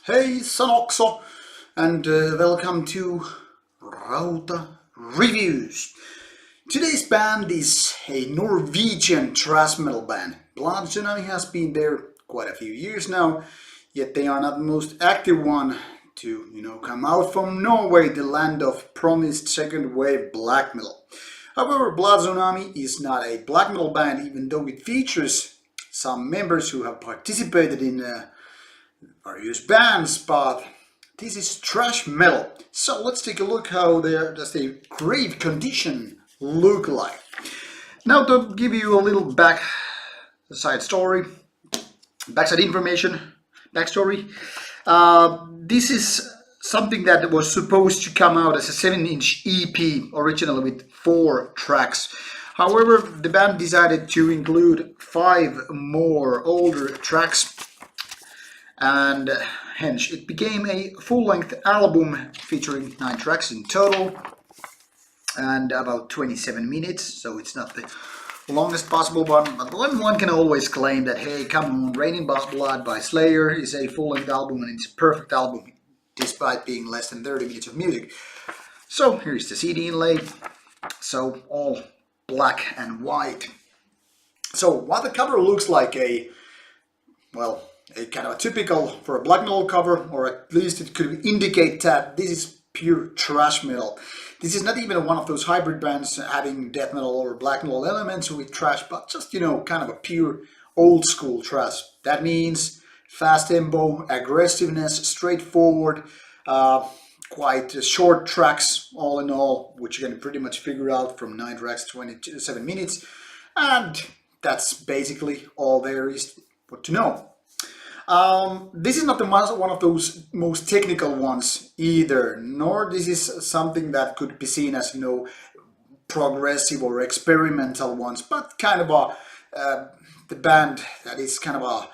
Hey, Sanoxo, and welcome to Rauta Reviews. Today's band is a Norwegian thrash metal band. Tsunami has been there quite a few years now, yet they are not the most active one to, come out from Norway, the land of promised second wave black metal. However, Tsunami is not a black metal band, even though it features some members who have participated in various bands, but this is thrash metal. So let's take a look how does the grave condition look like. Now to give you a little backside story, backside information, backstory. This is something that was supposed to come out as a 7-inch EP originally with 4 tracks. However, the band decided to include 5 more older tracks, and hence it became a full-length album featuring 9 tracks in total and about 27 minutes, so it's not the longest possible one, but one can always claim that, hey, come on, Raining Blood by Slayer is a full-length album and it's a perfect album despite being less than 30 minutes of music. So here's the CD inlay, so all black and white. So while the cover looks like a kind of a typical for a black metal cover, or at least it could indicate that this is pure thrash metal. This is not even one of those hybrid bands having death metal or black metal elements with thrash, but just, kind of a pure old school thrash. That means fast tempo, aggressiveness, straightforward, quite short tracks all in all, which you can pretty much figure out from 9 tracks, 27 minutes. And that's basically all there is to know. This is not one of those most technical ones either, nor this is something that could be seen as, progressive or experimental ones, but kind of the band that is kind of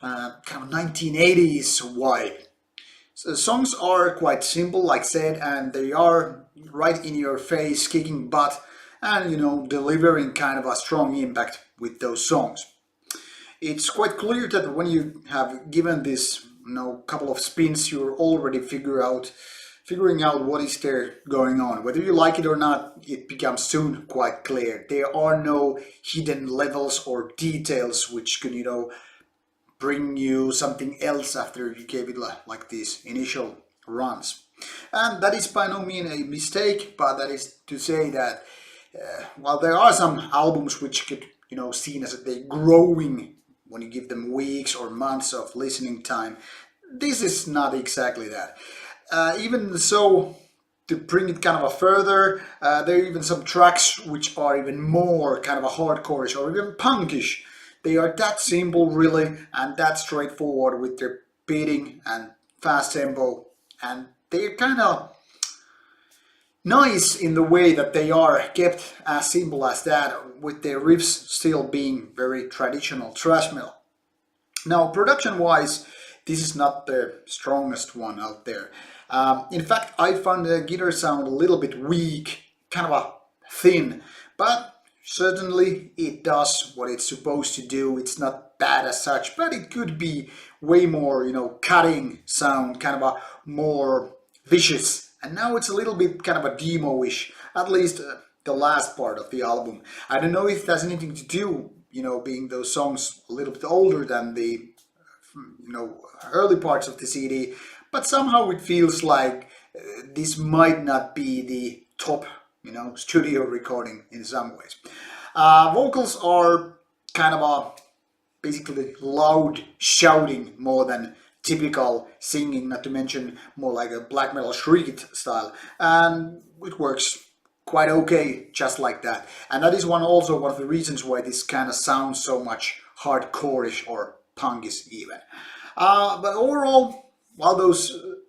1980s vibe. So the songs are quite simple, like said, and they are right in your face, kicking butt, and delivering kind of a strong impact with those songs. It's quite clear that when you have given this couple of spins, you're already figuring out what is there going on. Whether you like it or not, it becomes soon quite clear. There are no hidden levels or details which can bring you something else after you gave it like these initial runs. And that is by no means a mistake, but that is to say that while there are some albums which get seen as they growing when you give them weeks or months of listening time, this is not exactly that. Even so, to bring it kind of a further, there are even some tracks which are even more kind of a hardcore-ish or even punkish. They are that simple really and that straightforward with their beating and fast tempo, and they're kind of nice in the way that they are kept as simple as that, with their riffs still being very traditional thrash metal. Now, production-wise, this is not the strongest one out there. In fact, I found the guitar sound a little bit weak, kind of a thin, but certainly it does what it's supposed to do. It's not bad as such, but it could be way more, cutting sound, kind of a more vicious. And now it's a little bit kind of a demo-ish, at least the last part of the album. I don't know if it has anything to do, being those songs a little bit older than the, early parts of the CD, but somehow it feels like this might not be the top, studio recording in some ways. Vocals are kind of basically loud shouting more than typical singing, not to mention more like a black metal shriek style, and it works quite okay just like that. And that is also one of the reasons why this kind of sounds so much hardcore-ish or punkish even. But overall, while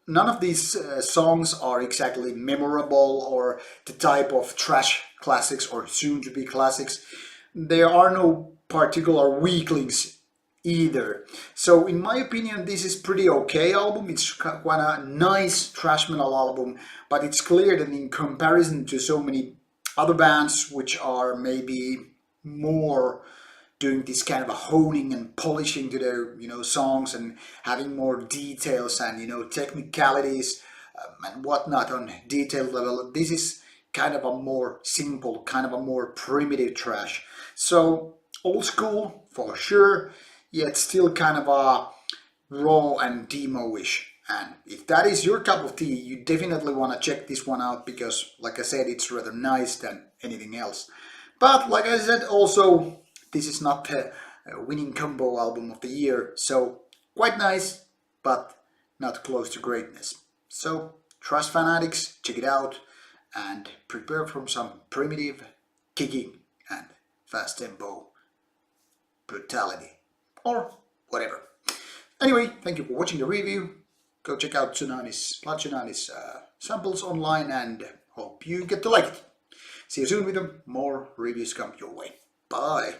none of these songs are exactly memorable or the type of thrash classics or soon-to-be classics, there are no particular weaklings either. So in my opinion, this is pretty okay album. It's quite a nice thrash metal album, but it's clear that in comparison to so many other bands which are maybe more doing this kind of a honing and polishing to their songs, and having more details and technicalities and whatnot on detailed level. This is kind of a more simple, kind of a more primitive thrash. So old school for sure, yet still kind of a raw and demo-ish. And if that is your cup of tea, you definitely want to check this one out, because like I said, it's rather nice than anything else. But like I said also, this is not the winning combo album of the year, so quite nice, but not close to greatness. So thrash fanatics, check it out and prepare for some primitive kicking and fast tempo brutality or whatever. Anyway, thank you for watching the review. Go check out Tsunami's samples online, and hope you get to like it. See you soon with them. More reviews come your way. Bye.